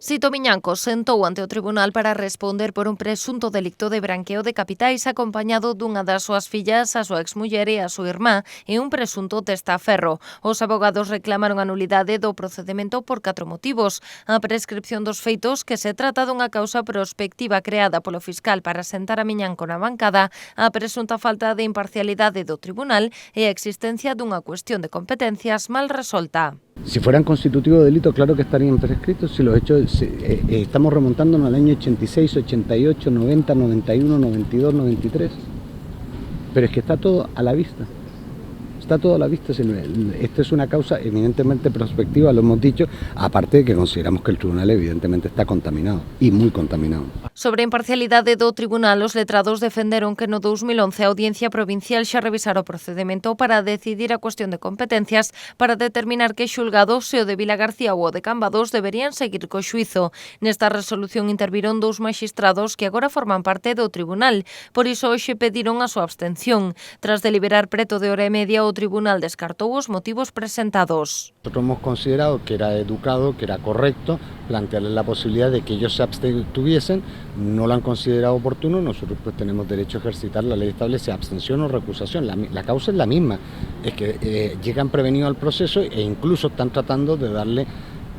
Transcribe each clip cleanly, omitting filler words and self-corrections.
Sito Miñanco sentou ante o tribunal para responder por un presunto delicto de branqueo de capitais acompañado dunha das súas fillas, a súa exmuller e a súa irmá, e un presunto testaferro. Os abogados reclamaron a nulidade do procedemento por 4 motivos. A prescripción dos feitos, que se trata dunha causa prospectiva creada polo fiscal para sentar a Miñanco na bancada, a presunta falta de imparcialidade do tribunal e a existencia dunha cuestión de competencias mal resolta. Si fueran constitutivos de delito, claro que estarían prescritos. Si los hechos, estamos remontándonos al año 86, 88, 90, 91, 92, 93. Pero es que está todo a la vista. Está todo a la vista. Esta es una causa eminentemente prospectiva, lo hemos dicho, aparte de que consideramos que el tribunal evidentemente está contaminado, y muy contaminado. Sobre a imparcialidade do tribunal, os letrados defenderon que no 2011 a Audiencia Provincial xa revisara o procedemento para decidir a cuestión de competencias para determinar que xulgado, se o de Vila García ou o de Cambados, deberían seguir co xuízo. Nesta resolución interviron 2 maxistrados que agora forman parte do tribunal. Por iso hoxe pediron a súa abstención. Tras deliberar preto de hora e media, o tribunal descartou os motivos presentados. Nosotros hemos considerado que era educado, que era correcto plantearles la posibilidad de que ellos se abstuviesen. No lo han considerado oportuno. Nosotros pues tenemos derecho a ejercitar, la ley establece abstención o recusación. La causa es la misma, es que llegan prevenidos al proceso e incluso están tratando de darle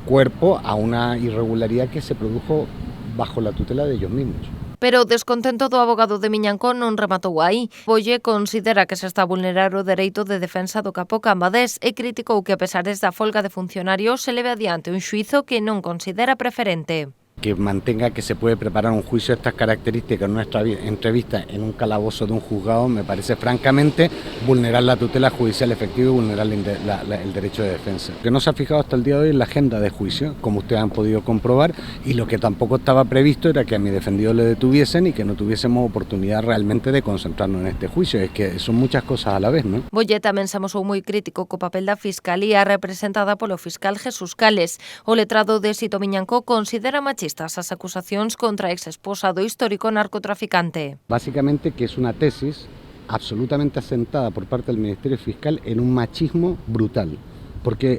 cuerpo a una irregularidad que se produjo bajo la tutela de ellos mismos. Pero o descontento do abogado de Miñanco non rematou aí. Bolle considera que se está a vulnerar o dereito de defensa do capo Cambados e criticou que, a pesares da folga de funcionarios, se leve adiante un xuízo que non considera preferente. Que mantenga que se puede preparar un juicio de estas características en nuestra entrevista en un calabozo de un juzgado me parece francamente vulnerar la tutela judicial efectiva y vulnerar el derecho de defensa. Lo que no se ha fijado hasta el día de hoy es la agenda de juicio, como ustedes han podido comprobar, y lo que tampoco estaba previsto era que a mi defendido le detuviesen y que no tuviésemos oportunidad realmente de concentrarnos en este juicio. Es que son muchas cosas a la vez, ¿no? Bolle tamén se amosou moi crítico co papel da Fiscalía representada polo fiscal Jesús Cales. O letrado de Sito Miñanco considera machistas as acusacións contra a exesposa do histórico narcotraficante. Básicamente que es una tesis absolutamente asentada por parte del Ministerio Fiscal en un machismo brutal, porque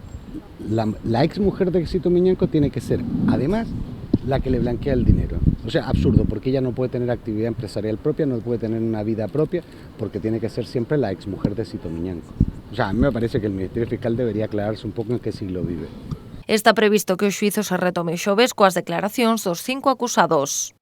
la ex mujer de Sito Miñanco tiene que ser, además, la que le blanquea el dinero. O sea, absurdo, porque ella no puede tener actividad empresarial propia, no puede tener una vida propia, porque tiene que ser siempre la ex mujer de Sito Miñanco. O sea, a mí me parece que el Ministerio Fiscal debería aclararse un poco en qué siglo vive. Está previsto que o xuízo se retome o xoves coas declaracións dos 5 acusados.